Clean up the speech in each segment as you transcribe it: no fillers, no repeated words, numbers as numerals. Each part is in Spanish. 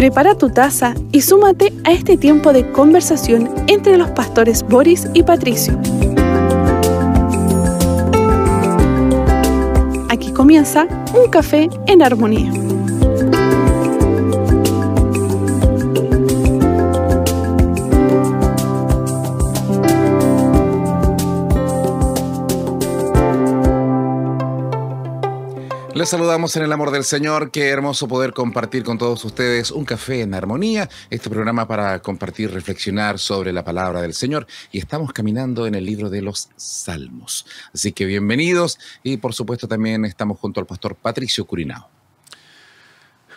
Prepara tu taza y súmate a este tiempo de conversación entre los pastores Boris y Patricio. Aquí comienza Un Café en Armonía. Les saludamos en el amor del Señor. Qué hermoso poder compartir con todos ustedes Un Café en Armonía, este programa para compartir, reflexionar sobre la palabra del Señor. Y estamos caminando en el libro de los Salmos. Así que bienvenidos y por supuesto también estamos junto al pastor Patricio Curinao.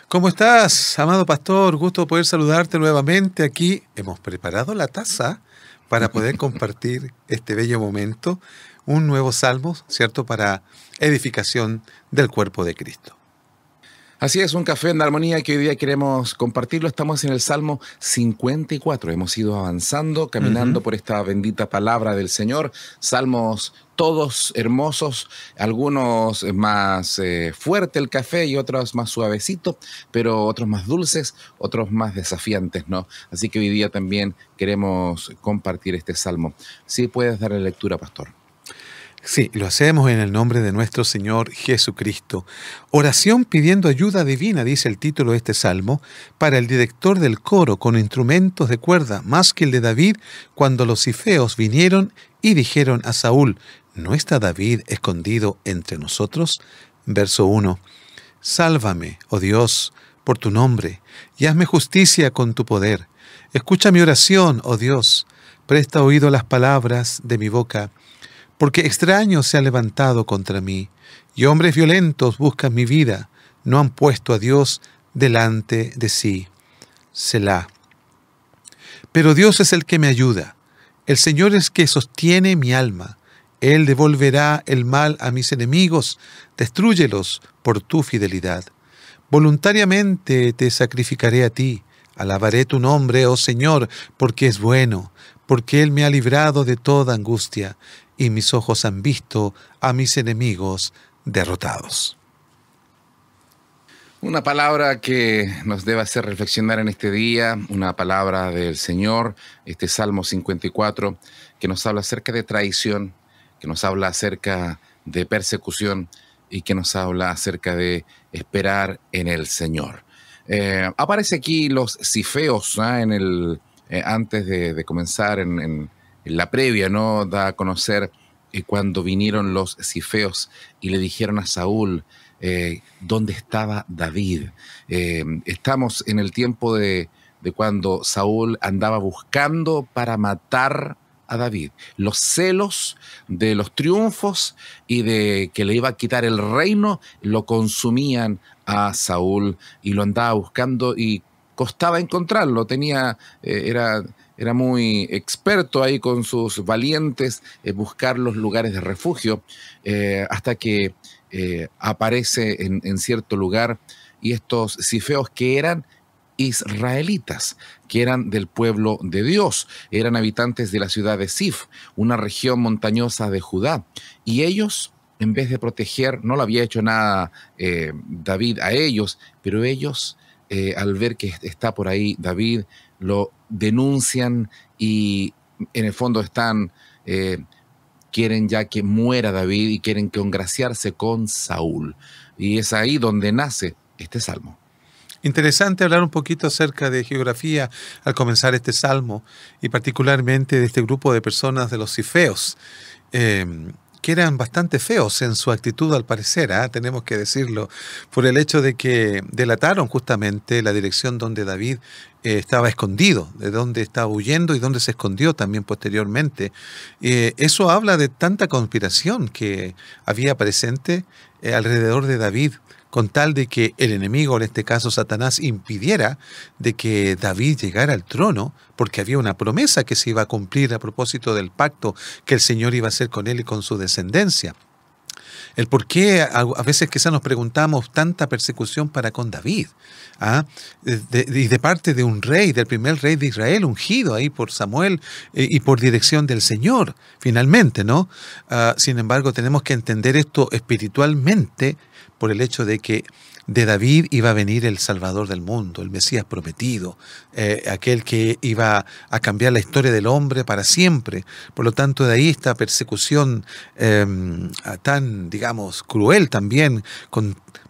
¿Cómo estás, amado pastor? Gusto poder saludarte nuevamente. Aquí hemos preparado la taza para poder compartir este bello momento. Un nuevo salmo, ¿cierto?, para edificación del cuerpo de Cristo. Así es, Un Café en Armonía que hoy día queremos compartirlo. Estamos en el Salmo 54. Hemos ido avanzando, caminando por esta bendita palabra del Señor. Salmos todos hermosos, algunos más fuerte el café y otros más suavecito, pero otros más dulces, otros más desafiantes, ¿no? Así que hoy día también queremos compartir este salmo. ¿Sí puedes darle lectura, pastor? Sí, lo hacemos en el nombre de nuestro Señor Jesucristo. Oración pidiendo ayuda divina, dice el título de este salmo, para el director del coro con instrumentos de cuerda, más que el de David, cuando los cifeos vinieron y dijeron a Saúl, ¿no está David escondido entre nosotros? Verso 1. Sálvame, oh Dios, por tu nombre, y hazme justicia con tu poder. Escucha mi oración, oh Dios, presta oído a las palabras de mi boca, porque extraños se han levantado contra mí, y hombres violentos buscan mi vida, no han puesto a Dios delante de sí. Selah. Pero Dios es el que me ayuda, el Señor es que sostiene mi alma. Él devolverá el mal a mis enemigos, destrúyelos por tu fidelidad. Voluntariamente te sacrificaré a ti, alabaré tu nombre, oh Señor, porque es bueno, porque Él me ha librado de toda angustia, y mis ojos han visto a mis enemigos derrotados. Una palabra que nos debe hacer reflexionar en este día, una palabra del Señor, este Salmo 54, que nos habla acerca de traición, que nos habla acerca de persecución y que nos habla acerca de esperar en el Señor. Aparece aquí los cifeos, ¿eh? Antes de comenzar en la previa, ¿no? Da a conocer cuando vinieron los cifeos y le dijeron a Saúl dónde estaba David. Estamos en el tiempo de cuando Saúl andaba buscando para matar a David. Los celos de los triunfos y de que le iba a quitar el reino lo consumían a Saúl y lo andaba buscando y costaba encontrarlo. Era muy experto ahí con sus valientes buscar los lugares de refugio hasta que aparece en cierto lugar y estos cifeos que eran israelitas, que eran del pueblo de Dios, eran habitantes de la ciudad de Sif, una región montañosa de Judá, y ellos, en vez de proteger, no lo había hecho nada David a ellos, pero ellos, al ver que está por ahí David, lo denuncian y en el fondo quieren ya que muera David y quieren congraciarse con Saúl. Y es ahí donde nace este salmo. Interesante hablar un poquito acerca de geografía al comenzar este salmo y particularmente de este grupo de personas de los cifeos, que eran bastante feos en su actitud al parecer, tenemos que decirlo, por el hecho de que delataron justamente la dirección donde David estaba escondido, de donde estaba huyendo y donde se escondió también posteriormente. Eso habla de tanta conspiración que había presente alrededor de David, con tal de que el enemigo, en este caso Satanás, impidiera de que David llegara al trono, porque había una promesa que se iba a cumplir a propósito del pacto que el Señor iba a hacer con él y con su descendencia. El por qué a veces quizás nos preguntamos tanta persecución para con David, y de parte de un rey, del primer rey de Israel, ungido ahí por Samuel y por dirección del Señor, finalmente, ¿no? Sin embargo, tenemos que entender esto espiritualmente por el hecho de que de David iba a venir el Salvador del mundo, el Mesías prometido, aquel que iba a cambiar la historia del hombre para siempre. Por lo tanto, de ahí esta persecución tan, digamos, cruel también,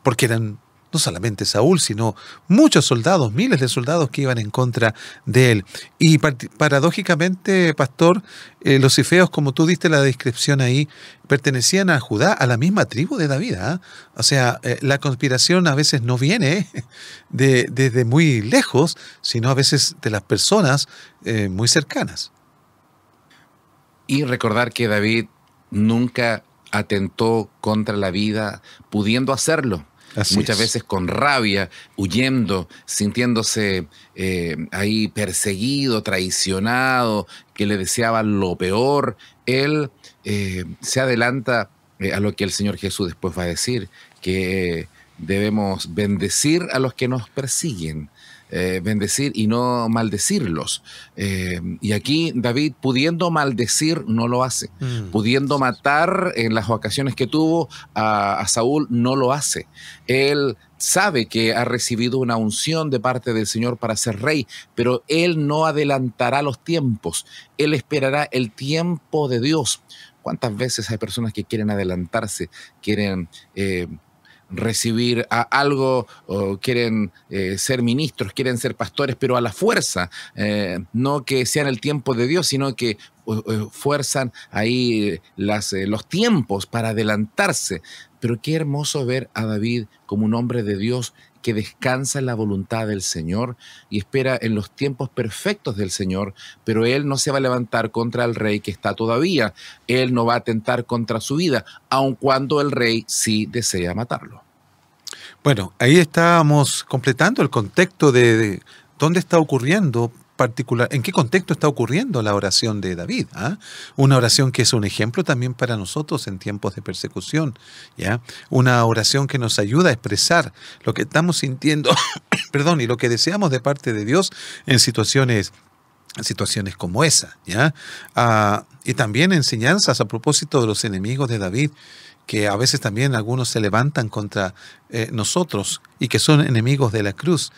porque eran no solamente Saúl, sino muchos soldados, miles de soldados que iban en contra de él. Y paradójicamente, pastor, los cifeos, como tú diste la descripción ahí, pertenecían a Judá, a la misma tribu de David. O sea, la conspiración a veces no viene desde muy lejos, sino a veces de las personas muy cercanas. Y recordar que David nunca atentó contra la vida, pudiendo hacerlo. Muchas veces con rabia, huyendo, sintiéndose ahí perseguido, traicionado, que le deseaban lo peor. Él se adelanta a lo que el Señor Jesús después va a decir, que debemos bendecir a los que nos persiguen. Bendecir y no maldecirlos. Y aquí David, pudiendo maldecir, no lo hace. Pudiendo matar en las ocasiones que tuvo a Saúl, no lo hace. Él sabe que ha recibido una unción de parte del Señor para ser rey, pero él no adelantará los tiempos. Él esperará el tiempo de Dios. ¿Cuántas veces hay personas que quieren adelantarse, quieren recibir algo, o quieren ser ministros, quieren ser pastores, pero a la fuerza, no que sean el tiempo de Dios, sino que fuerzan ahí los tiempos para adelantarse? Pero qué hermoso ver a David como un hombre de Dios que descansa en la voluntad del Señor y espera en los tiempos perfectos del Señor, pero él no se va a levantar contra el rey que está todavía. Él no va a atentar contra su vida, aun cuando el rey sí desea matarlo. Bueno, ahí estábamos completando el contexto de dónde está ocurriendo en qué contexto está ocurriendo la oración de David. Una oración que es un ejemplo también para nosotros en tiempos de persecución, ¿ya? Una oración que nos ayuda a expresar lo que estamos sintiendo perdón, y lo que deseamos de parte de Dios en situaciones como esa, ¿ya? Y también enseñanzas a propósito de los enemigos de David, que a veces también algunos se levantan contra nosotros y que son enemigos de la cruz.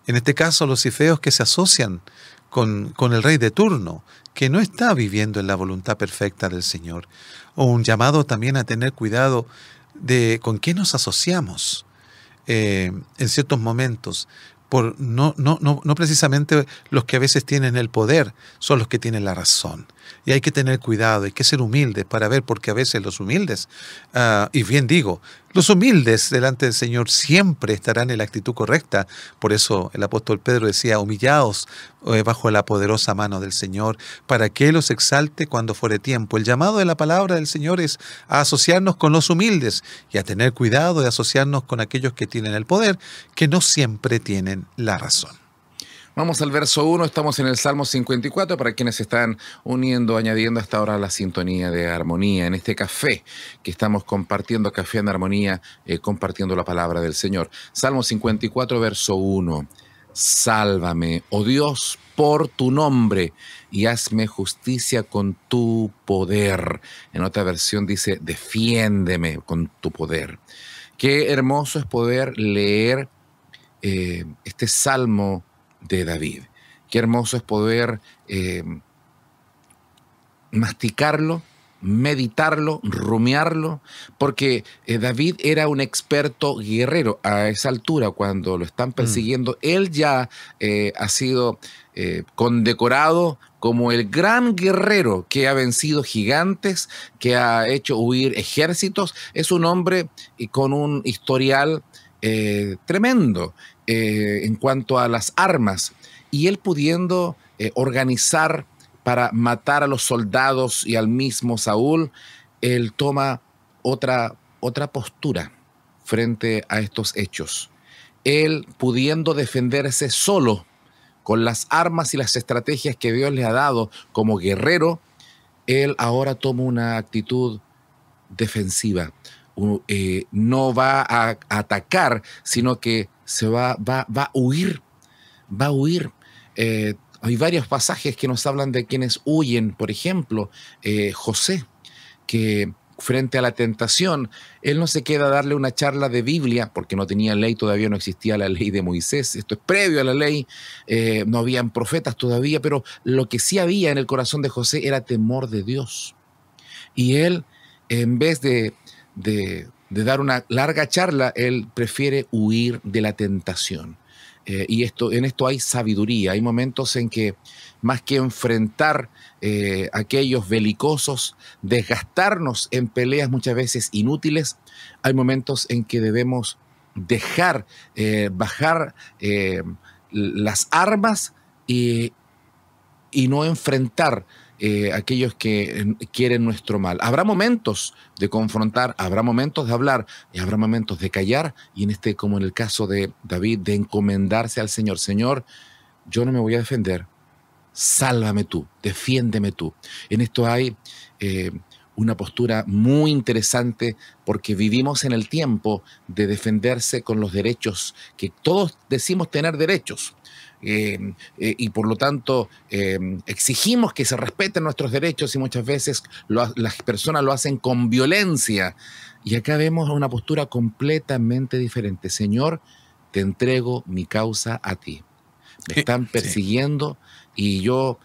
En este caso, los cifeos que se asocian con el rey de turno, que no está viviendo en la voluntad perfecta del Señor. O un llamado también a tener cuidado de con qué nos asociamos en ciertos momentos. No precisamente los que a veces tienen el poder son los que tienen la razón. Y hay que tener cuidado, hay que ser humildes para ver, porque a veces los humildes, y bien digo, los humildes delante del Señor siempre estarán en la actitud correcta. Por eso el apóstol Pedro decía, humillaos bajo la poderosa mano del Señor, para que Él os exalte cuando fuere tiempo. El llamado de la palabra del Señor es a asociarnos con los humildes y a tener cuidado de asociarnos con aquellos que tienen el poder, que no siempre tienen la razón. Vamos al verso 1, estamos en el Salmo 54, para quienes se están uniendo, añadiendo hasta ahora la sintonía de armonía, en este café que estamos compartiendo, café en armonía, compartiendo la palabra del Señor. Salmo 54, verso 1. Sálvame, oh Dios, por tu nombre, y hazme justicia con tu poder. En otra versión dice, defiéndeme con tu poder. Qué hermoso es poder leer este salmo de David. Qué hermoso es poder masticarlo, meditarlo, rumiarlo, porque David era un experto guerrero. A esa altura, cuando lo están persiguiendo, él ya ha sido condecorado como el gran guerrero que ha vencido gigantes, que ha hecho huir ejércitos. Es un hombre con un historial tremendo en cuanto a las armas, y él pudiendo organizar para matar a los soldados y al mismo Saúl, él toma otra postura frente a estos hechos. Él, pudiendo defenderse solo con las armas y las estrategias que Dios le ha dado como guerrero, él ahora toma una actitud defensiva. No va a atacar, sino que va a huir. Va a huir. Hay varios pasajes que nos hablan de quienes huyen. Por ejemplo, José, que frente a la tentación, él no se queda a darle una charla de Biblia, porque no tenía ley, todavía no existía la ley de Moisés, esto es previo a la ley, no habían profetas todavía, pero lo que sí había en el corazón de José era temor de Dios. Y él, en vez de dar una larga charla, él prefiere huir de la tentación. Y en esto hay sabiduría. Hay momentos en que, más que enfrentar aquellos belicosos, desgastarnos en peleas muchas veces inútiles, hay momentos en que debemos dejar bajar las armas y no enfrentar aquellos que quieren nuestro mal. Habrá momentos de confrontar, habrá momentos de hablar y habrá momentos de callar, y como en el caso de David, de encomendarse al Señor. Señor, yo no me voy a defender, sálvame tú, defiéndeme tú. En esto hay una postura muy interesante, porque vivimos en el tiempo de defenderse con los derechos, que todos decimos tener derechos. Y por lo tanto exigimos que se respeten nuestros derechos, y muchas veces las personas lo hacen con violencia. Y acá vemos una postura completamente diferente. Señor, te entrego mi causa a ti. Me están persiguiendo y yo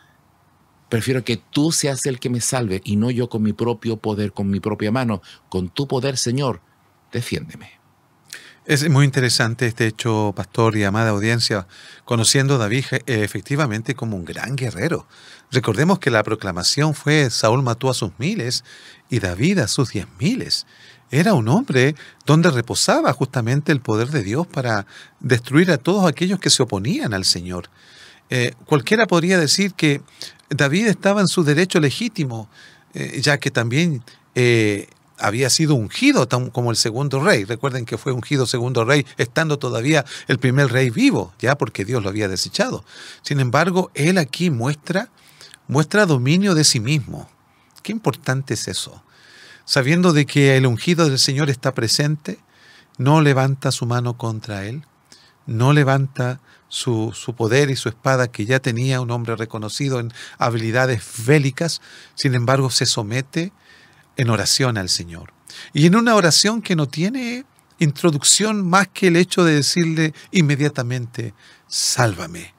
prefiero que tú seas el que me salve, y no yo con mi propio poder, con mi propia mano. Con tu poder, Señor, defiéndeme. Es muy interesante este hecho, pastor y amada audiencia, conociendo a David efectivamente como un gran guerrero. Recordemos que la proclamación fue: Saúl mató a sus 1000 y David a sus 10.000. Era un hombre donde reposaba justamente el poder de Dios para destruir a todos aquellos que se oponían al Señor. Cualquiera podría decir que David estaba en su derecho legítimo, ya que también había sido ungido como el segundo rey. Recuerden que fue ungido segundo rey estando todavía el primer rey vivo, ya porque Dios lo había desechado. Sin embargo, él aquí muestra dominio de sí mismo. Qué importante es eso. Sabiendo de que el ungido del Señor está presente, no levanta su mano contra él, no levanta su poder y su espada, que ya tenía un hombre reconocido en habilidades bélicas. Sin embargo, se somete en oración al Señor. Y en una oración que no tiene introducción más que el hecho de decirle inmediatamente: sálvame,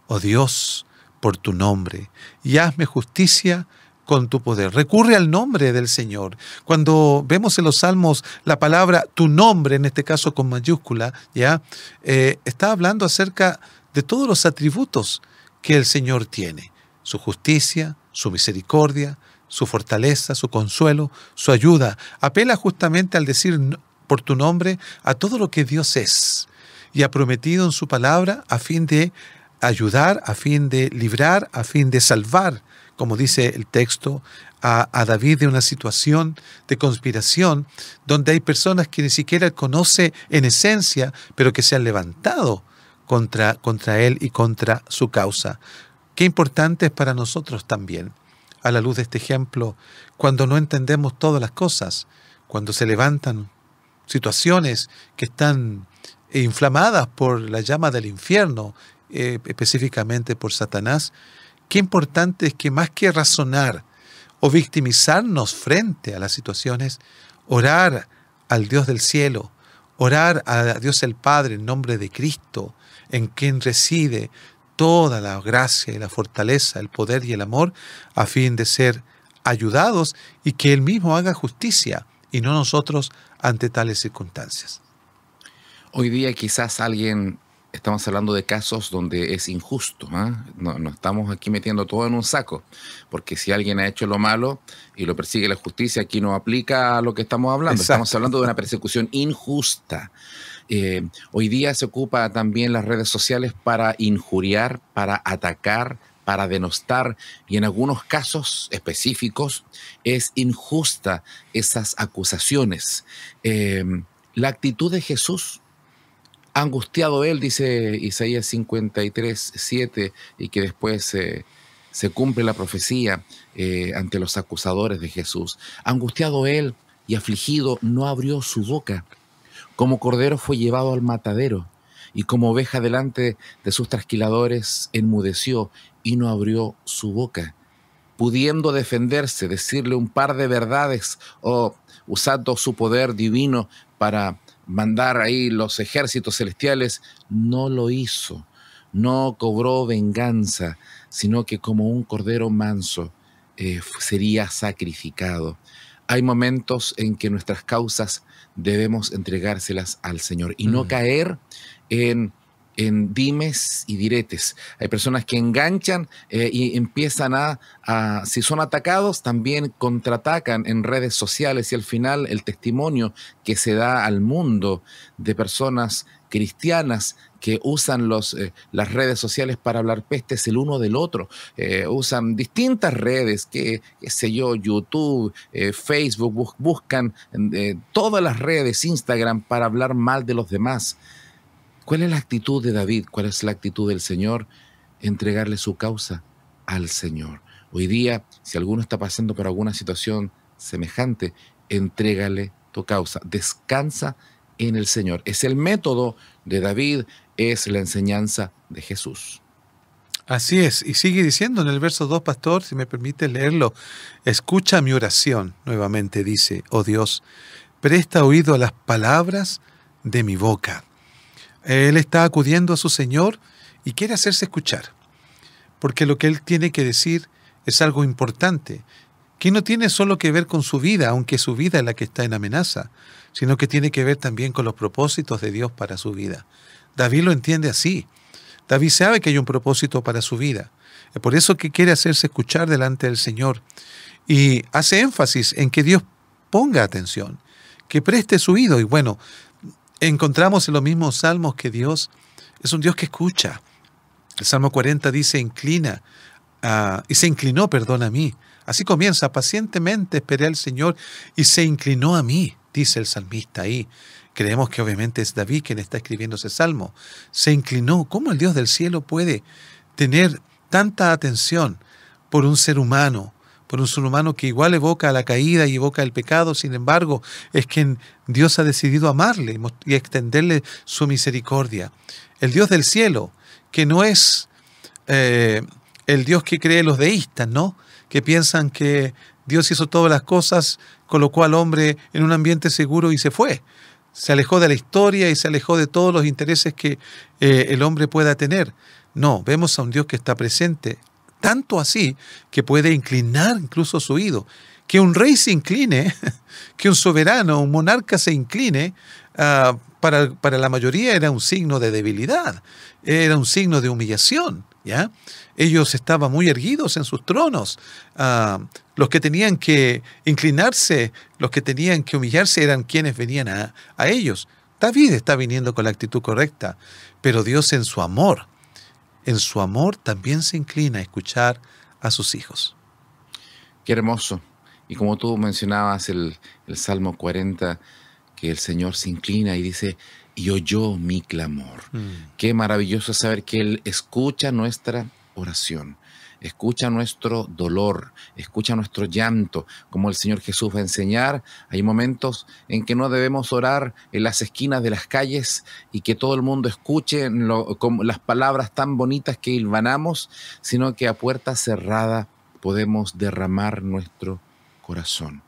oh Dios, por tu nombre, y hazme justicia con tu poder. Recurre al nombre del Señor. Cuando vemos en los Salmos la palabra tu nombre, en este caso con mayúscula, ya está hablando acerca de todos los atributos que el Señor tiene: su justicia, su misericordia, su fortaleza, su consuelo, su ayuda. Apela justamente al decir por tu nombre a todo lo que Dios es, y ha prometido en su palabra a fin de ayudar, a fin de librar, a fin de salvar, como dice el texto, a David de una situación de conspiración donde hay personas que ni siquiera conoce en esencia, pero que se han levantado contra él y contra su causa. Qué importante es para nosotros también, a la luz de este ejemplo, cuando no entendemos todas las cosas, cuando se levantan situaciones que están inflamadas por la llama del infierno, específicamente por Satanás. Qué importante es que, más que razonar o victimizarnos frente a las situaciones, orar al Dios del cielo, orar a Dios el Padre en nombre de Cristo, en quien reside toda la gracia y la fortaleza, el poder y el amor, a fin de ser ayudados y que Él mismo haga justicia y no nosotros ante tales circunstancias. Hoy día quizás estamos hablando de casos donde es injusto, ¿eh? No estamos aquí metiendo todo en un saco, porque si alguien ha hecho lo malo y lo persigue la justicia, aquí no aplica a lo que estamos hablando. Exacto. Estamos hablando de una persecución injusta. Hoy día se ocupa también las redes sociales para injuriar, para atacar, para denostar, y en algunos casos específicos es injusta esas acusaciones. La actitud de Jesús: angustiado él, dice Isaías 53:7, y que después se cumple la profecía ante los acusadores de Jesús. Angustiado él y afligido, no abrió su boca. Como cordero fue llevado al matadero, y como oveja delante de sus trasquiladores enmudeció y no abrió su boca. pudiendo defenderse, decirle un par de verdades o usando su poder divino para mandar ahí los ejércitos celestiales, no lo hizo. No cobró venganza, sino que como un cordero manso sería sacrificado. Hay momentos en que nuestras causas debemos entregárselas al Señor y no caer en dimes y diretes. Hay personas que enganchan y empiezan si son atacados, también contraatacan en redes sociales, y al final el testimonio que se da al mundo de personas cristianas que usan las redes sociales para hablar pestes el uno del otro. Usan distintas redes, qué sé yo, YouTube, Facebook, buscan todas las redes, Instagram, para hablar mal de los demás. ¿Cuál es la actitud de David? ¿Cuál es la actitud del Señor? Entregarle su causa al Señor. Hoy día, si alguno está pasando por alguna situación semejante, entrégale tu causa. Descansa en el Señor. Es el método de David, es la enseñanza de Jesús. Así es, y sigue diciendo en el verso 2, pastor, si me permite leerlo: escucha mi oración, nuevamente dice, oh Dios, presta oído a las palabras de mi boca. Él está acudiendo a su Señor y quiere hacerse escuchar, porque lo que él tiene que decir es algo importante, que no tiene solo que ver con su vida, aunque su vida es la que está en amenaza, sino que tiene que ver también con los propósitos de Dios para su vida. David lo entiende así. David sabe que hay un propósito para su vida. Es por eso que quiere hacerse escuchar delante del Señor. Y hace énfasis en que Dios ponga atención, que preste su oído. Y bueno, encontramos en los mismos salmos que Dios es un Dios que escucha. El Salmo 40 dice, se inclinó a mí. Así comienza: pacientemente esperé al Señor y se inclinó a mí, dice el salmista ahí. Creemos que obviamente es David quien está escribiendo ese salmo. Se inclinó. ¿Cómo el Dios del cielo puede tener tanta atención por un ser humano? Por un ser humano que igual evoca la caída y evoca el pecado, sin embargo, es quien Dios ha decidido amarle y extenderle su misericordia. El Dios del cielo, que no es el Dios que creen los deístas, ¿no? Que piensan que Dios hizo todas las cosas, colocó al hombre en un ambiente seguro y se fue. Se alejó de la historia y se alejó de todos los intereses que el hombre pueda tener. No, vemos a un Dios que está presente, tanto así que puede inclinar incluso su oído. Que un rey se incline, que un soberano, un monarca se incline, para la mayoría era un signo de debilidad, era un signo de humillación, ¿ya? Ellos estaban muy erguidos en sus tronos. Los que tenían que inclinarse, los que tenían que humillarse eran quienes venían a ellos. David está viniendo con la actitud correcta, pero Dios en su amor también se inclina a escuchar a sus hijos. Qué hermoso. Y como tú mencionabas el Salmo 40, que el Señor se inclina y dice, y oyó mi clamor. Qué maravilloso saber que Él escucha nuestra oración, escucha nuestro dolor, escucha nuestro llanto. Como el Señor Jesús va a enseñar, hay momentos en que no debemos orar en las esquinas de las calles y que todo el mundo escuche las palabras tan bonitas que hilvanamos, sino que a puerta cerrada podemos derramar nuestro corazón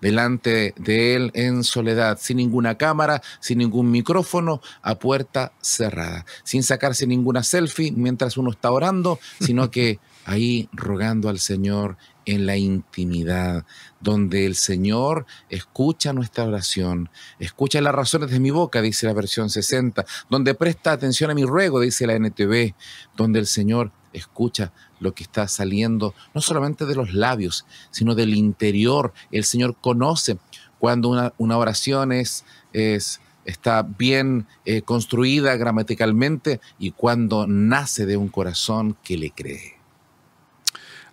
delante de Él en soledad, sin ninguna cámara, sin ningún micrófono, a puerta cerrada, sin sacarse ninguna selfie mientras uno está orando, sino que ahí rogando al Señor en la intimidad, donde el Señor escucha nuestra oración, escucha las razones de mi boca, dice la versión 60, donde presta atención a mi ruego, dice la NTV, donde el Señor escucha lo que está saliendo, no solamente de los labios, sino del interior. El Señor conoce cuando una oración está bien construida gramaticalmente y cuando nace de un corazón que le cree.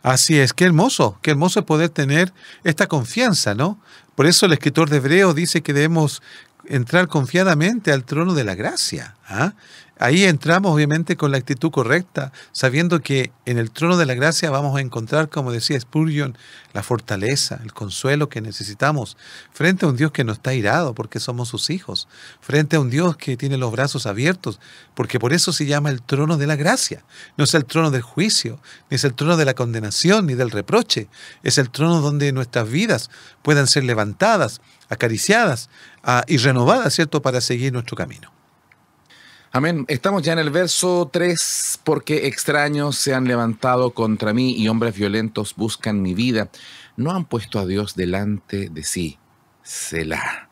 Así es, qué hermoso es poder tener esta confianza, ¿no? Por eso el escritor de Hebreos dice que debemos entrar confiadamente al trono de la gracia. ¿Ah? Ahí entramos obviamente con la actitud correcta, sabiendo que en el trono de la gracia vamos a encontrar, como decía Spurgeon, la fortaleza, el consuelo que necesitamos frente a un Dios que no está irado porque somos sus hijos, frente a un Dios que tiene los brazos abiertos, porque por eso se llama el trono de la gracia. No es el trono del juicio, ni es el trono de la condenación, ni del reproche. Es el trono donde nuestras vidas puedan ser levantadas, acariciadas y renovadas, ¿cierto?, para seguir nuestro camino. Amén. Estamos ya en el verso 3, porque extraños se han levantado contra mí y hombres violentos buscan mi vida. No han puesto a Dios delante de sí. Selah.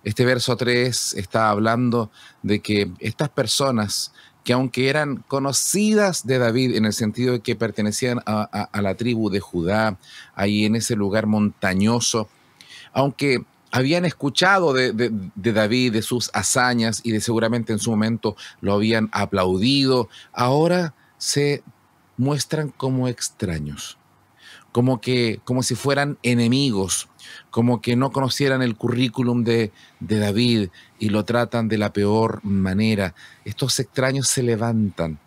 Este verso 3 está hablando de que estas personas, que aunque eran conocidas de David en el sentido de que pertenecían a la tribu de Judá, ahí en ese lugar montañoso, aunque habían escuchado de David, de sus hazañas, y de seguramente en su momento lo habían aplaudido, ahora se muestran como extraños, como si fueran enemigos, como que no conocieran el currículum de David y lo tratan de la peor manera. Estos extraños se levantan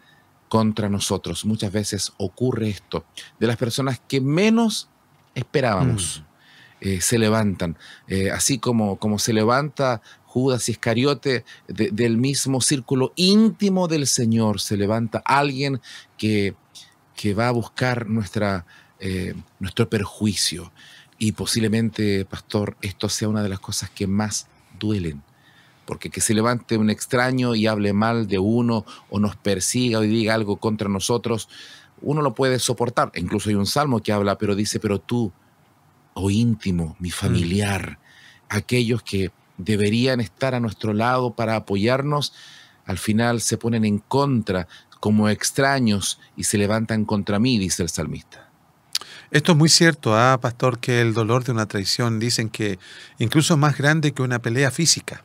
contra nosotros. Muchas veces ocurre esto, de las personas que menos esperábamos. Se levantan, así como se levanta Judas Iscariote del mismo círculo íntimo del Señor, se levanta alguien que va a buscar nuestro perjuicio. Y posiblemente, pastor, esto sea una de las cosas que más duelen, porque que se levante un extraño y hable mal de uno o nos persiga o diga algo contra nosotros, uno lo puede soportar. Incluso hay un salmo que habla, pero dice, pero tú, o íntimo, mi familiar, aquellos que deberían estar a nuestro lado para apoyarnos, al final se ponen en contra como extraños y se levantan contra mí, dice el salmista. Esto es muy cierto, pastor, que el dolor de una traición dicen que incluso es más grande que una pelea física.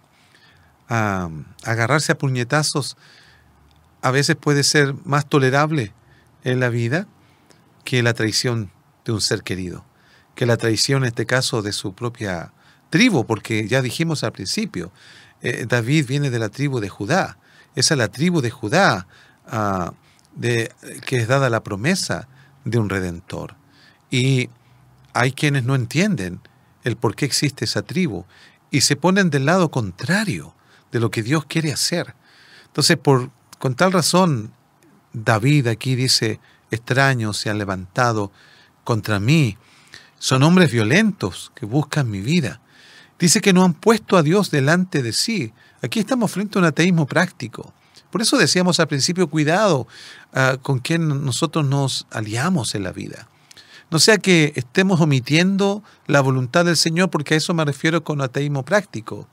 Agarrarse a puñetazos a veces puede ser más tolerable en la vida que la traición de un ser querido, que la traición en este caso de su propia tribu, porque ya dijimos al principio, David viene de la tribu de Judá. Esa es la tribu de Judá que es dada la promesa de un redentor. Y hay quienes no entienden el por qué existe esa tribu y se ponen del lado contrario de lo que Dios quiere hacer. Entonces, con tal razón, David aquí dice, extraños se han levantado contra mí. Son hombres violentos que buscan mi vida. Dice que no han puesto a Dios delante de sí. Aquí estamos frente a un ateísmo práctico. Por eso decíamos al principio, cuidado con quien nosotros nos aliamos en la vida. No sea que estemos omitiendo la voluntad del Señor, porque a eso me refiero con ateísmo práctico.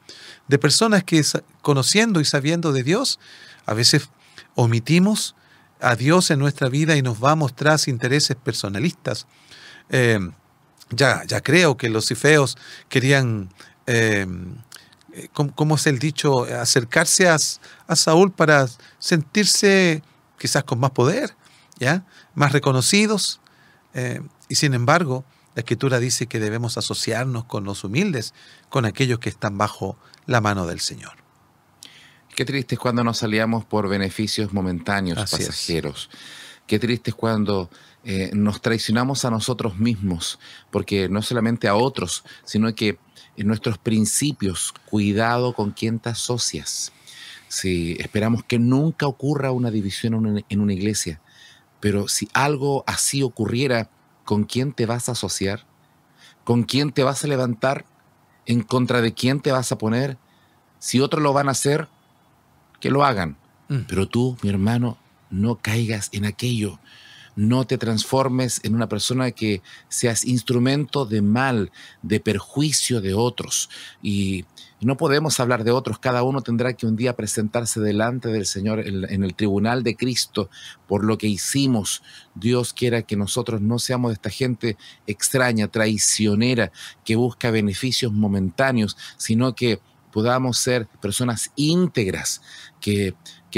De personas que conociendo y sabiendo de Dios, a veces omitimos a Dios en nuestra vida y nos vamos tras intereses personalistas. Ya creo que los cifeos querían, ¿cómo es el dicho? Acercarse a Saúl para sentirse quizás con más poder, ¿ya? Más reconocidos. Y sin embargo, la Escritura dice que debemos asociarnos con los humildes, con aquellos que están bajo la mano del Señor. Qué triste es cuando nos aliamos por beneficios momentáneos, pasajeros. Qué triste es cuando nos traicionamos a nosotros mismos, porque no solamente a otros, sino que en nuestros principios, cuidado con quién te asocias. Si esperamos que nunca ocurra una división en una iglesia, pero si algo así ocurriera, ¿con quién te vas a asociar? ¿Con quién te vas a levantar? ¿En contra de quién te vas a poner? Si otros lo van a hacer, que lo hagan. Pero tú, mi hermano, no caigas en aquello. No te transformes en una persona que seas instrumento de mal, de perjuicio de otros. Y no podemos hablar de otros. Cada uno tendrá que un día presentarse delante del Señor en el tribunal de Cristo por lo que hicimos. Dios quiera que nosotros no seamos de esta gente extraña, traicionera, que busca beneficios momentáneos, sino que podamos ser personas íntegras, que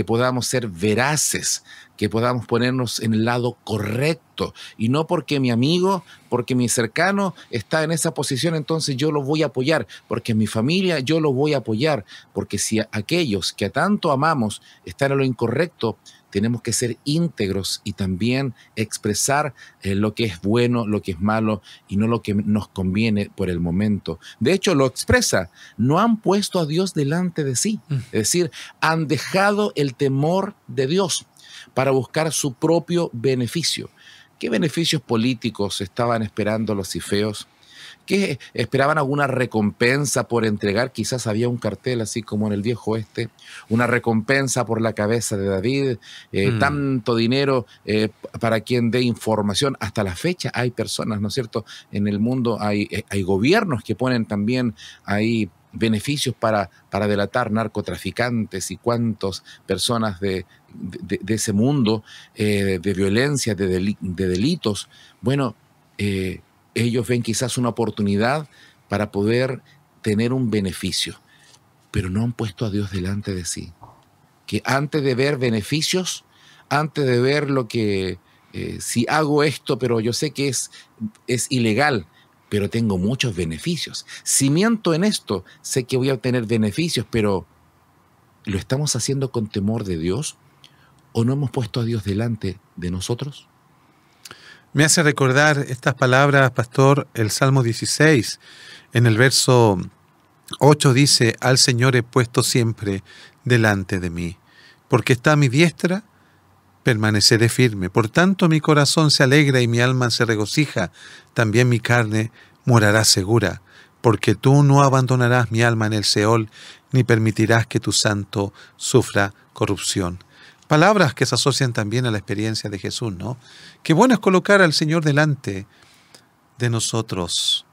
podamos ser veraces, que podamos ponernos en el lado correcto, y no porque mi amigo, porque mi cercano está en esa posición, entonces yo lo voy a apoyar, porque mi familia yo lo voy a apoyar, porque si aquellos que tanto amamos están en lo incorrecto, tenemos que ser íntegros y también expresar lo que es bueno, lo que es malo y no lo que nos conviene por el momento. De hecho, lo expresa, no han puesto a Dios delante de sí, es decir, han dejado el temor de Dios para buscar su propio beneficio. ¿Qué beneficios políticos estaban esperando los cifeos? ¿Qué esperaban? ¿Alguna recompensa por entregar? Quizás había un cartel así como en el viejo oeste, una recompensa por la cabeza de David, tanto dinero para quien dé información. Hasta la fecha hay personas, ¿no es cierto? En el mundo hay gobiernos que ponen también ahí beneficios para delatar narcotraficantes y cuantas personas de ese mundo de violencia, de delitos. Bueno, ellos ven quizás una oportunidad para poder tener un beneficio, pero no han puesto a Dios delante de sí. Que antes de ver beneficios, antes de ver lo que, si hago esto, pero yo sé que es ilegal, pero tengo muchos beneficios. Si miento en esto, sé que voy a obtener beneficios, pero ¿lo estamos haciendo con temor de Dios? ¿O no hemos puesto a Dios delante de nosotros? Me hace recordar estas palabras, pastor, el Salmo 16. En el verso 8 dice: al Señor he puesto siempre delante de mí. Porque está a mi diestra, permaneceré firme. Por tanto mi corazón se alegra y mi alma se regocija. También mi carne morará segura. Porque tú no abandonarás mi alma en el Seol, ni permitirás que tu santo sufra corrupción. Palabras que se asocian también a la experiencia de Jesús, ¿no? Qué bueno es colocar al Señor delante de nosotros.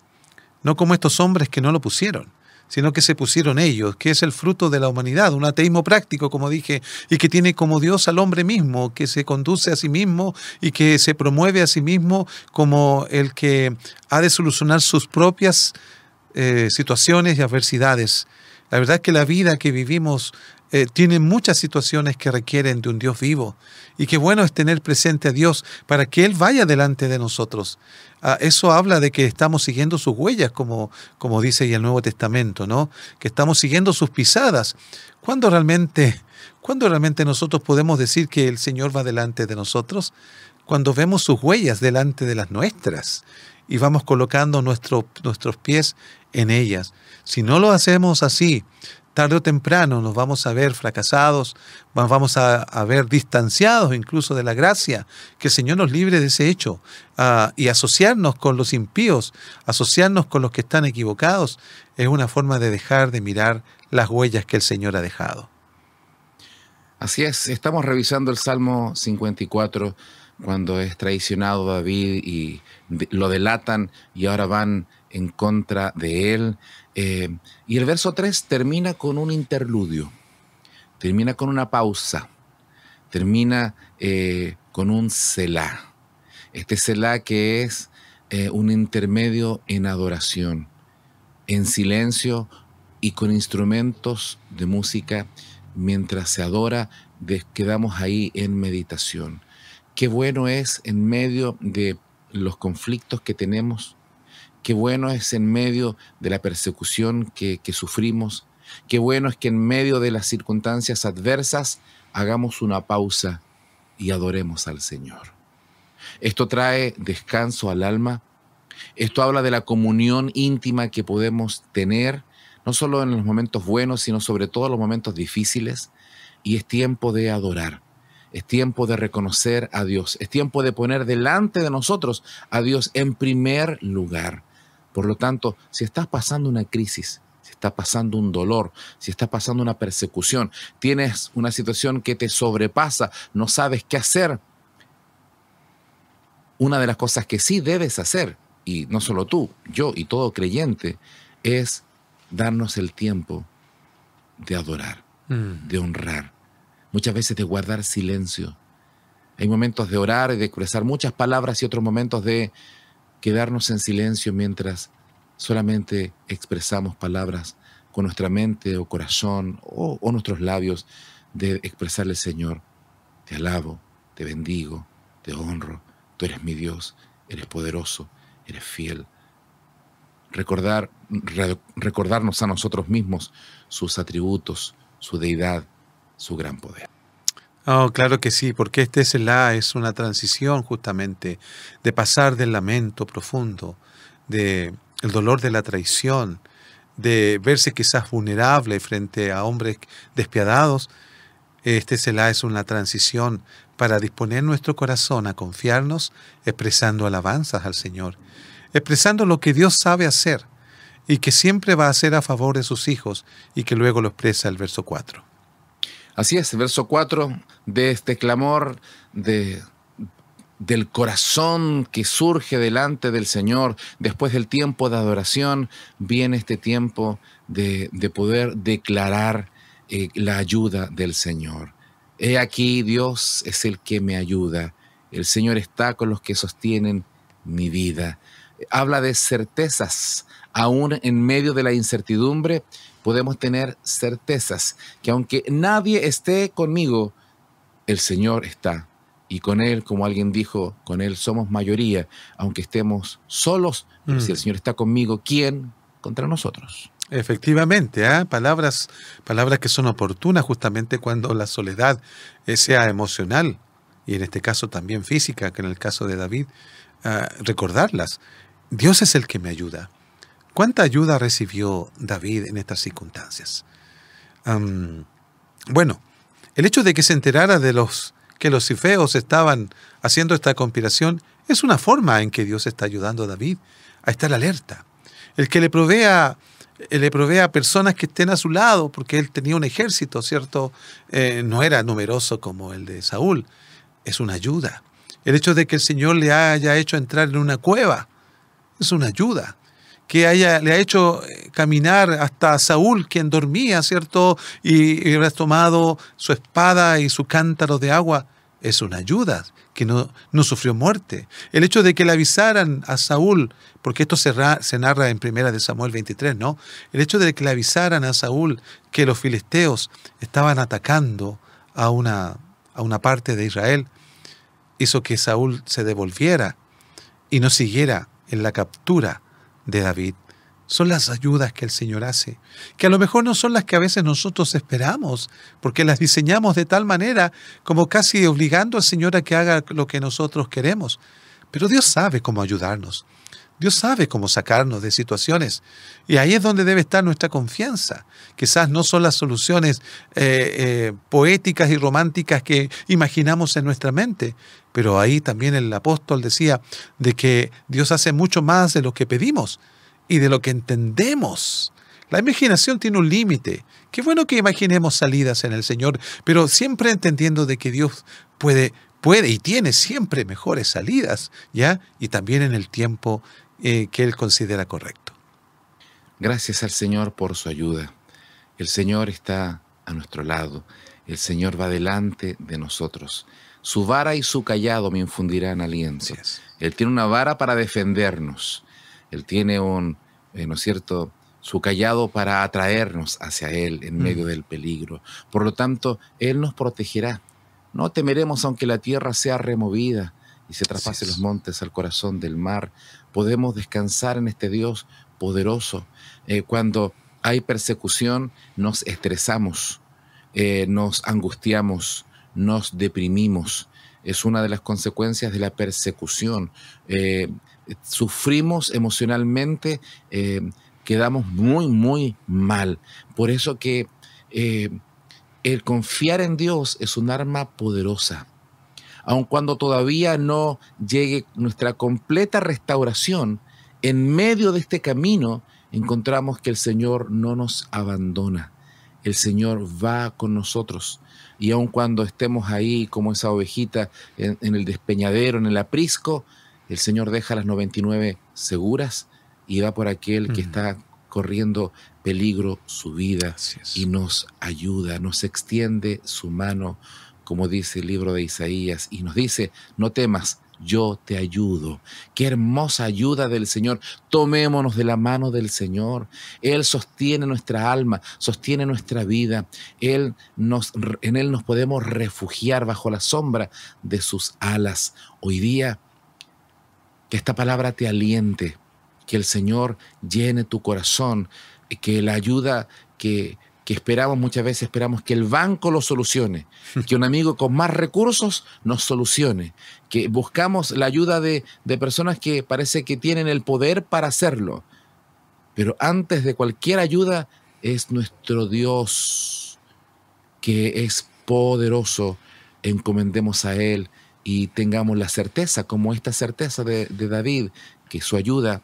No como estos hombres que no lo pusieron, sino que se pusieron ellos, que es el fruto de la humanidad, un ateísmo práctico, como dije, y que tiene como Dios al hombre mismo, que se conduce a sí mismo y que se promueve a sí mismo como el que ha de solucionar sus propias situaciones y adversidades. La verdad es que la vida que vivimos tiene muchas situaciones que requieren de un Dios vivo. Y qué bueno es tener presente a Dios para que Él vaya delante de nosotros. Eso habla de que estamos siguiendo sus huellas, como dice ahí el Nuevo Testamento, ¿no? Que estamos siguiendo sus pisadas. ¿Cuándo realmente nosotros podemos decir que el Señor va delante de nosotros? Cuando vemos sus huellas delante de las nuestras y vamos colocando nuestros pies en ellas. Si no lo hacemos así, tarde o temprano nos vamos a ver fracasados, vamos a ver distanciados incluso de la gracia. Que el Señor nos libre de ese hecho. Y asociarnos con los impíos, asociarnos con los que están equivocados, es una forma de dejar de mirar las huellas que el Señor ha dejado. Así es, estamos revisando el Salmo 54, cuando es traicionado David y lo delatan y ahora van en contra de él. Y el verso 3 termina con un interludio, termina con una pausa, termina con un Selah. Este Selah que es un intermedio en adoración, en silencio y con instrumentos de música. Mientras se adora, quedamos ahí en meditación. Qué bueno es en medio de los conflictos que tenemos. Qué bueno es en medio de la persecución que sufrimos. Qué bueno es que en medio de las circunstancias adversas hagamos una pausa y adoremos al Señor. Esto trae descanso al alma. Esto habla de la comunión íntima que podemos tener, no solo en los momentos buenos, sino sobre todo en los momentos difíciles. Y es tiempo de adorar. Es tiempo de reconocer a Dios. Es tiempo de poner delante de nosotros a Dios en primer lugar. Por lo tanto, si estás pasando una crisis, si estás pasando un dolor, si estás pasando una persecución, tienes una situación que te sobrepasa, no sabes qué hacer, una de las cosas que sí debes hacer, y no solo tú, yo y todo creyente, es darnos el tiempo de adorar, de honrar. Muchas veces de guardar silencio. Hay momentos de orar y de expresar muchas palabras y otros momentos de quedarnos en silencio mientras solamente expresamos palabras con nuestra mente o corazón o nuestros labios de expresarle: Señor, te alabo, te bendigo, te honro, tú eres mi Dios, eres poderoso, eres fiel. Recordarnos a nosotros mismos sus atributos, su deidad, su gran poder. Oh, claro que sí, porque este Selah es una transición justamente de pasar del lamento profundo, de el dolor de la traición, de verse quizás vulnerable frente a hombres despiadados. Este Selah es una transición para disponer nuestro corazón a confiarnos, expresando alabanzas al Señor, expresando lo que Dios sabe hacer y que siempre va a hacer a favor de sus hijos, y que luego lo expresa el verso 4. Así es, el verso 4 de este clamor del corazón que surge delante del Señor. Después del tiempo de adoración viene este tiempo de poder declarar la ayuda del Señor. He aquí, Dios es el que me ayuda. El Señor está con los que sostienen mi vida. Habla de certezas. Aún en medio de la incertidumbre podemos tener certezas que aunque nadie esté conmigo, el Señor está. Y con Él, como alguien dijo, con Él somos mayoría, aunque estemos solos. Pero si el Señor está conmigo, ¿quién contra nosotros? Efectivamente, palabras que son oportunas justamente cuando la soledad sea emocional, y en este caso también física, que en el caso de David, recordarlas. Dios es el que me ayuda. ¿Cuánta ayuda recibió David en estas circunstancias? Bueno, el hecho de que se enterara de que los cifeos estaban haciendo esta conspiración es una forma en que Dios está ayudando a David a estar alerta. El que le provea personas que estén a su lado, porque él tenía un ejército, ¿cierto? No era numeroso como el de Saúl. Es una ayuda. El hecho de que el Señor le haya hecho entrar en una cueva es una ayuda. Que le ha hecho caminar hasta Saúl, quien dormía, ¿cierto? Y habrá tomado su espada y su cántaro de agua. Es una ayuda, que no sufrió muerte. El hecho de que le avisaran a Saúl, porque esto se narra en 1 de Samuel 23, ¿no? El hecho de que le avisaran a Saúl que los filisteos estaban atacando a una parte de Israel, hizo que Saúl se devolviera y no siguiera en la captura de David. Son las ayudas que el Señor hace, que a lo mejor no son las que a veces nosotros esperamos, porque las diseñamos de tal manera como casi obligando al Señor a que haga lo que nosotros queremos. Pero Dios sabe cómo ayudarnos. Dios sabe cómo sacarnos de situaciones. Y ahí es donde debe estar nuestra confianza. Quizás no son las soluciones poéticas y románticas que imaginamos en nuestra mente, pero ahí también el apóstol decía de que Dios hace mucho más de lo que pedimos y de lo que entendemos. La imaginación tiene un límite. Qué bueno que imaginemos salidas en el Señor, pero siempre entendiendo de que Dios puede y tiene siempre mejores salidas, ¿ya? Y también en el tiempo que Él considera correcto. Gracias al Señor por su ayuda. El Señor está a nuestro lado. El Señor va delante de nosotros. Su vara y su cayado me infundirán aliento. Él tiene una vara para defendernos. Él tiene ¿no es cierto?, su cayado para atraernos hacia Él en medio del peligro. Por lo tanto, Él nos protegerá. No temeremos aunque la tierra sea removida y se traspase los montes al corazón del mar. Podemos descansar en este Dios poderoso. Cuando hay persecución, nos estresamos, nos angustiamos, nos deprimimos. Es una de las consecuencias de la persecución. Sufrimos emocionalmente, quedamos muy, muy mal. Por eso que el confiar en Dios es un arma poderosa. Aun cuando todavía no llegue nuestra completa restauración, en medio de este camino encontramos que el Señor no nos abandona. El Señor va con nosotros. Y aun cuando estemos ahí como esa ovejita en el despeñadero, en el aprisco, el Señor deja las 99 seguras y va por aquel que está corriendo peligro su vida y nos ayuda, nos extiende su mano, como dice el libro de Isaías, y nos dice: no temas, yo te ayudo. Qué hermosa ayuda del Señor. Tomémonos de la mano del Señor. Él sostiene nuestra alma, sostiene nuestra vida. En Él nos podemos refugiar bajo la sombra de sus alas. Hoy día, que esta palabra te aliente, que el Señor llene tu corazón, que la ayuda que esperamos, muchas veces esperamos que el banco lo solucione, que un amigo con más recursos nos solucione, que buscamos la ayuda de personas que parece que tienen el poder para hacerlo. Pero antes de cualquier ayuda es nuestro Dios, que es poderoso. Encomendemos a Él y tengamos la certeza, como esta certeza de David, que su ayuda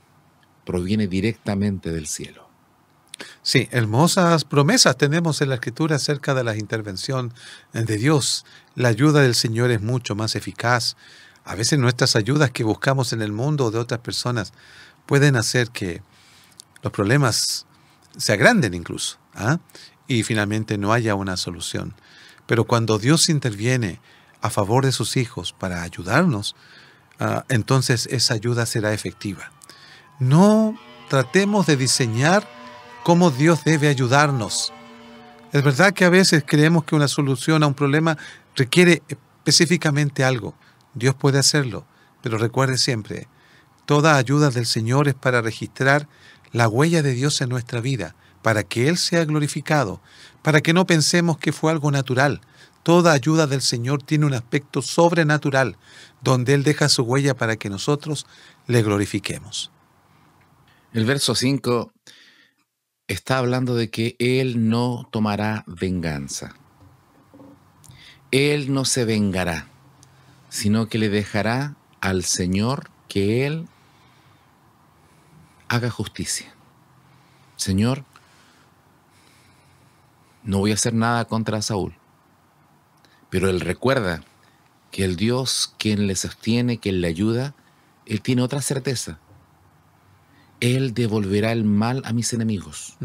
proviene directamente del cielo. Sí, hermosas promesas tenemos en la Escritura acerca de la intervención de Dios. La ayuda del Señor es mucho más eficaz. A veces nuestras ayudas que buscamos en el mundo o de otras personas pueden hacer que los problemas se agranden incluso, y finalmente no haya una solución. Pero cuando Dios interviene a favor de sus hijos para ayudarnos, entonces esa ayuda será efectiva. No tratemos de diseñar cómo Dios debe ayudarnos. Es verdad que a veces creemos que una solución a un problema requiere específicamente algo. Dios puede hacerlo, pero recuerde siempre, toda ayuda del Señor es para registrar la huella de Dios en nuestra vida, para que Él sea glorificado, para que no pensemos que fue algo natural. Toda ayuda del Señor tiene un aspecto sobrenatural, donde Él deja su huella para que nosotros le glorifiquemos. El verso 5 está hablando de que Él no tomará venganza. Él no se vengará, sino que le dejará al Señor que Él haga justicia. Señor, no voy a hacer nada contra Saúl, pero Él recuerda que el Dios quien le sostiene, quien le ayuda, Él tiene otra certeza. Él devolverá el mal a mis enemigos.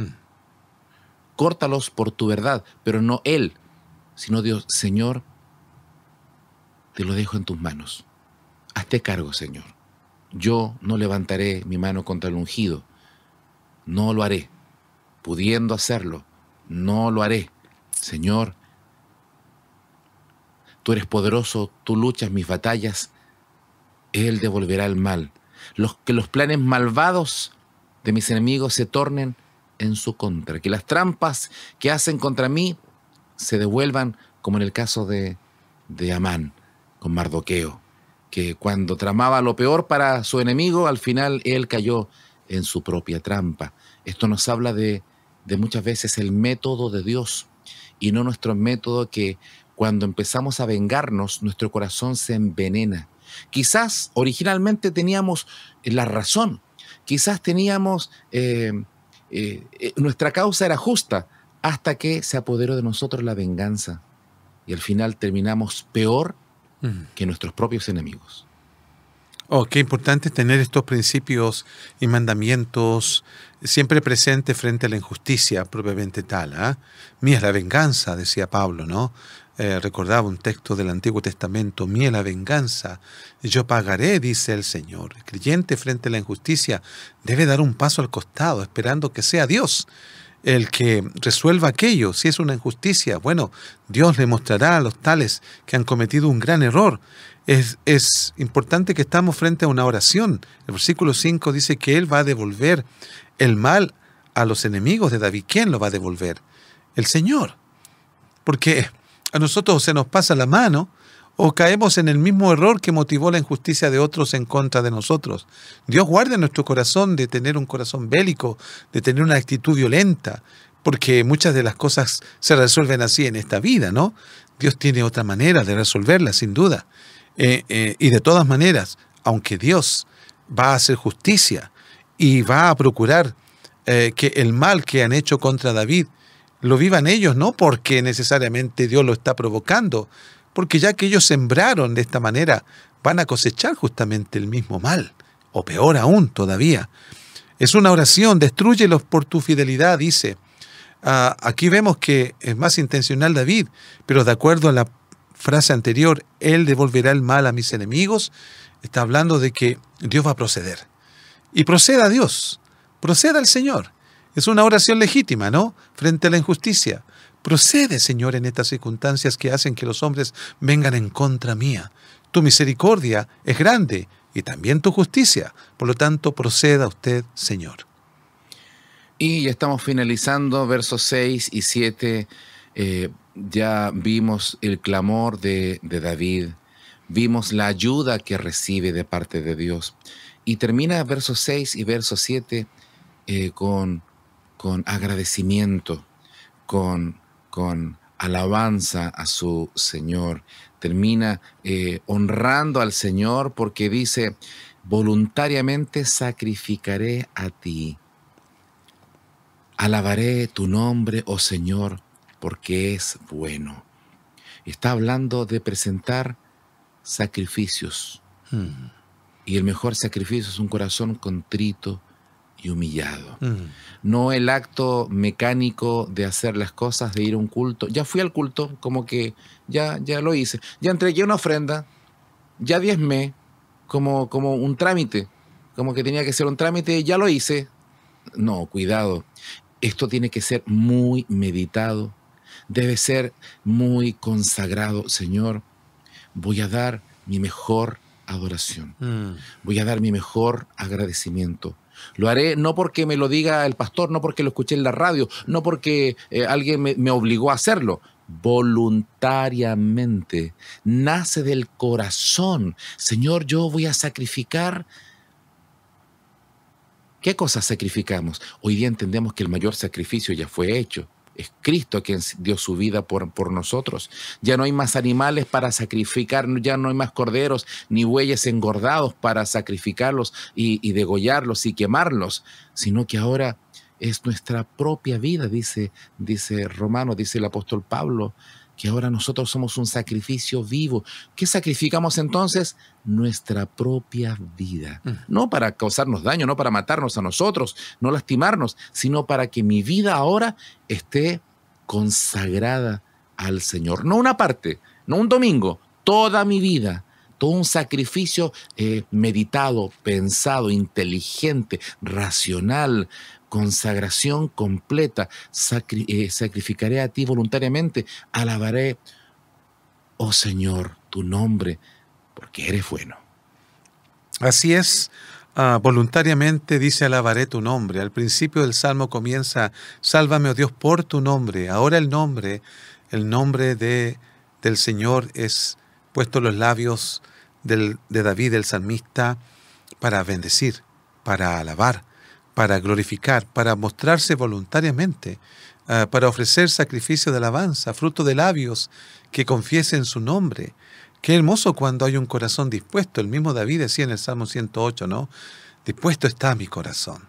Córtalos por tu verdad, pero no Él, sino Dios. Señor, te lo dejo en tus manos. Hazte cargo, Señor. Yo no levantaré mi mano contra el ungido. No lo haré. Pudiendo hacerlo, no lo haré. Señor, tú eres poderoso, tú luchas mis batallas. Él devolverá el mal. Que los planes malvados de mis enemigos se tornen en su contra. Que las trampas que hacen contra mí se devuelvan, como en el caso de Amán con Mardoqueo, que cuando tramaba lo peor para su enemigo, al final él cayó en su propia trampa. Esto nos habla de muchas veces el método de Dios y no nuestro método, que cuando empezamos a vengarnos, nuestro corazón se envenena. Quizás originalmente teníamos la razón, quizás teníamos, nuestra causa era justa, hasta que se apoderó de nosotros la venganza y al final terminamos peor que nuestros propios enemigos. Oh, qué importante es tener estos principios y mandamientos siempre presentes frente a la injusticia propiamente tal. Mía es la venganza, decía Pablo, ¿no? Recordaba un texto del Antiguo Testamento: mía es la venganza, yo pagaré, dice el Señor. El creyente frente a la injusticia debe dar un paso al costado, esperando que sea Dios el que resuelva aquello. Si es una injusticia, bueno, Dios le mostrará a los tales que han cometido un gran error. Es importante que estamos frente a una oración. El versículo 5 dice que Él va a devolver el mal a los enemigos de David. ¿Quién lo va a devolver? El Señor. Porque a nosotros se nos pasa la mano o caemos en el mismo error que motivó la injusticia de otros en contra de nosotros. Dios guarde nuestro corazón de tener un corazón bélico, de tener una actitud violenta, porque muchas de las cosas se resuelven así en esta vida, ¿no? Dios tiene otra manera de resolverlas, sin duda. Y de todas maneras, aunque Dios va a hacer justicia y va a procurar que el mal que han hecho contra David lo vivan ellos, no porque necesariamente Dios lo está provocando, porque ya que ellos sembraron de esta manera, van a cosechar justamente el mismo mal, o peor aún todavía. Es una oración: destrúyelos por tu fidelidad, dice. Aquí vemos que es más intencional David, pero de acuerdo a la frase anterior, Él devolverá el mal a mis enemigos, está hablando de que Dios va a proceder. Y proceda Dios, proceda el Señor. Es una oración legítima, ¿no? Frente a la injusticia. Procede, Señor, en estas circunstancias que hacen que los hombres vengan en contra mía. Tu misericordia es grande y también tu justicia. Por lo tanto, proceda usted, Señor. Y ya estamos finalizando versos 6 y 7. Ya vimos el clamor de David. Vimos la ayuda que recibe de parte de Dios. Y termina versos 6 y versos 7 con agradecimiento, con alabanza a su Señor. Termina honrando al Señor porque dice, voluntariamente sacrificaré a ti. Alabaré tu nombre, oh Señor, porque es bueno. Está hablando de presentar sacrificios. Y el mejor sacrificio es un corazón contrito y humillado. No el acto mecánico de hacer las cosas, de ir a un culto. Ya fui al culto, como que ya lo hice. Ya entregué una ofrenda, ya diezmé, como un trámite. Como que tenía que ser un trámite, ya lo hice. No, cuidado. Esto tiene que ser muy meditado. Debe ser muy consagrado. Señor, voy a dar mi mejor adoración. Voy a dar mi mejor agradecimiento. Lo haré no porque me lo diga el pastor, no porque lo escuché en la radio, no porque alguien me obligó a hacerlo. Voluntariamente. Nace del corazón. Señor, yo voy a sacrificar. ¿Qué cosas sacrificamos? Hoy día entendemos que el mayor sacrificio ya fue hecho. Es Cristo quien dio su vida por nosotros. Ya no hay más animales para sacrificar, ya no hay más corderos ni bueyes engordados para sacrificarlos y degollarlos y quemarlos, sino que ahora es nuestra propia vida, dice Romano, dice el apóstol Pablo, que ahora nosotros somos un sacrificio vivo. ¿Qué sacrificamos entonces? Nuestra propia vida. No para causarnos daño, no para matarnos a nosotros, no lastimarnos, sino para que mi vida ahora esté consagrada al Señor. No una parte, no un domingo, toda mi vida. Todo un sacrificio meditado, pensado, inteligente, racional, consagración completa. Sacrificaré a ti voluntariamente. Alabaré, oh Señor, tu nombre, porque eres bueno. Así es. Voluntariamente dice alabaré tu nombre. Al principio del Salmo comienza, sálvame, oh Dios, por tu nombre. Ahora el nombre del Señor es puesto en los labios de David, el salmista, para bendecir, para alabar, para glorificar, para mostrarse voluntariamente, para ofrecer sacrificio de alabanza, fruto de labios que confiesen su nombre. Qué hermoso cuando hay un corazón dispuesto. El mismo David decía en el Salmo 108, ¿no? Dispuesto está mi corazón.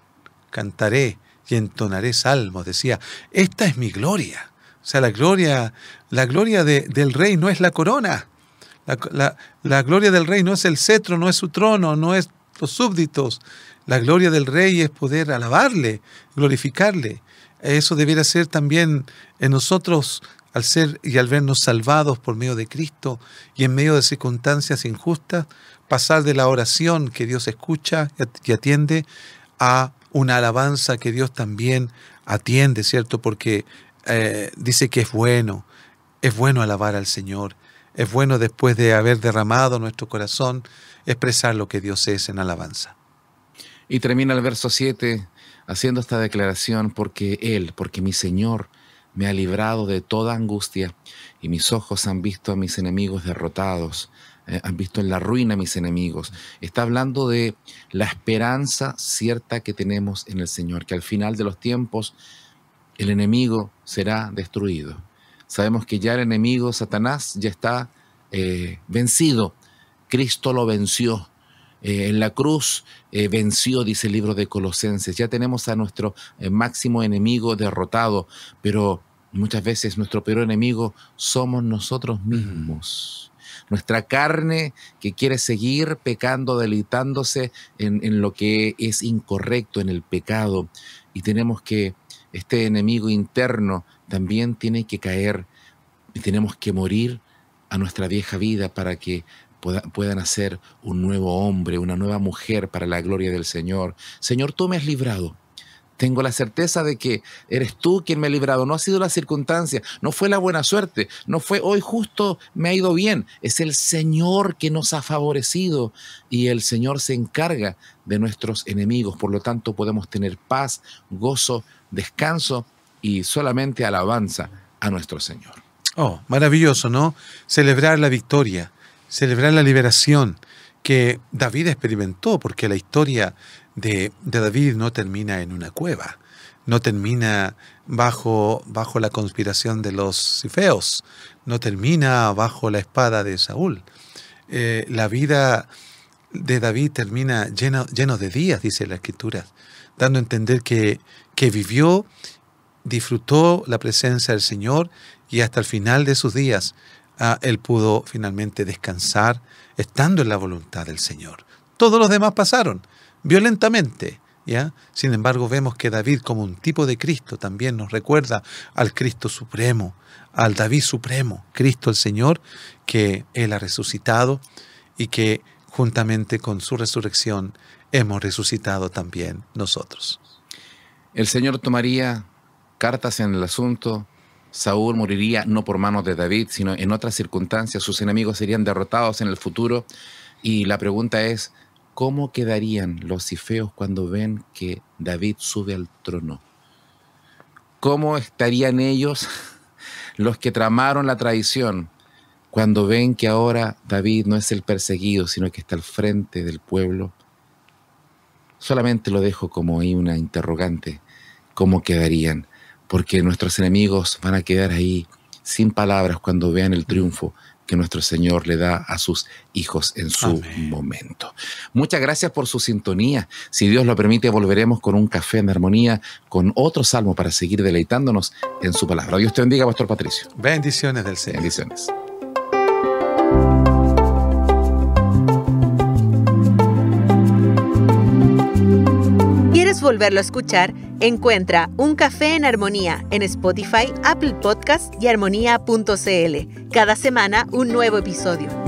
Cantaré y entonaré salmos. Decía, esta es mi gloria. O sea, la gloria del rey no es la corona. La gloria del rey no es el cetro, no es su trono, no es los súbditos. La gloria del rey es poder alabarle, glorificarle. Eso debiera ser también en nosotros al ser y al vernos salvados por medio de Cristo y en medio de circunstancias injustas, pasar de la oración que Dios escucha y atiende a una alabanza que Dios también atiende, ¿cierto? Porque dice que es bueno alabar al Señor. Es bueno, después de haber derramado nuestro corazón, expresar lo que Dios es en alabanza. Y termina el verso 7 haciendo esta declaración, porque mi Señor me ha librado de toda angustia y mis ojos han visto a mis enemigos derrotados, han visto en la ruina a mis enemigos. Está hablando de la esperanza cierta que tenemos en el Señor, que al final de los tiempos el enemigo será destruido. Sabemos que ya el enemigo, Satanás, ya está vencido. Cristo lo venció. En la cruz venció, dice el libro de Colosenses. Ya tenemos a nuestro máximo enemigo derrotado, pero muchas veces nuestro peor enemigo somos nosotros mismos. Nuestra carne que quiere seguir pecando, deleitándose en lo que es incorrecto, en el pecado. Y tenemos que, este enemigo interno también tiene que caer y tenemos que morir a nuestra vieja vida para que puedan hacer un nuevo hombre, una nueva mujer para la gloria del Señor. Señor, tú me has librado. Tengo la certeza de que eres tú quien me ha librado. No ha sido la circunstancia, no fue la buena suerte, no fue hoy justo me ha ido bien. Es el Señor que nos ha favorecido y el Señor se encarga de nuestros enemigos. Por lo tanto, podemos tener paz, gozo, descanso y solamente alabanza a nuestro Señor. Oh, maravilloso, ¿no? Celebrar la victoria, celebrar la liberación que David experimentó, porque la historia de David no termina en una cueva, no termina bajo la conspiración de los cifeos, no termina bajo la espada de Saúl. La vida de David termina lleno de días, dice la Escritura, dando a entender que vivió, disfrutó la presencia del Señor y hasta el final de sus días él pudo finalmente descansar estando en la voluntad del Señor. Todos los demás pasaron violentamente, ¿ya? Sin embargo, vemos que David, como un tipo de Cristo, también nos recuerda al Cristo supremo, al David supremo, Cristo el Señor, que Él ha resucitado y que juntamente con su resurrección hemos resucitado también nosotros. El Señor tomaría cartas en el asunto. Saúl moriría no por manos de David, sino en otras circunstancias. Sus enemigos serían derrotados en el futuro. Y la pregunta es, ¿cómo quedarían los cifeos cuando ven que David sube al trono? ¿Cómo estarían ellos, los que tramaron la traición, cuando ven que ahora David no es el perseguido, sino que está al frente del pueblo? Solamente lo dejo como ahí una interrogante. ¿Cómo quedarían? Porque nuestros enemigos van a quedar ahí sin palabras cuando vean el triunfo que nuestro Señor le da a sus hijos en su momento. Muchas gracias por su sintonía. Si Dios lo permite, volveremos con un café en armonía, con otro salmo para seguir deleitándonos en su palabra. Dios te bendiga, Pastor Patricio. Bendiciones del Señor. Bendiciones. ¿Quieres volverlo a escuchar? Encuentra Un Café en Armonía en Spotify, Apple Podcasts y armonía.cl. Cada semana un nuevo episodio.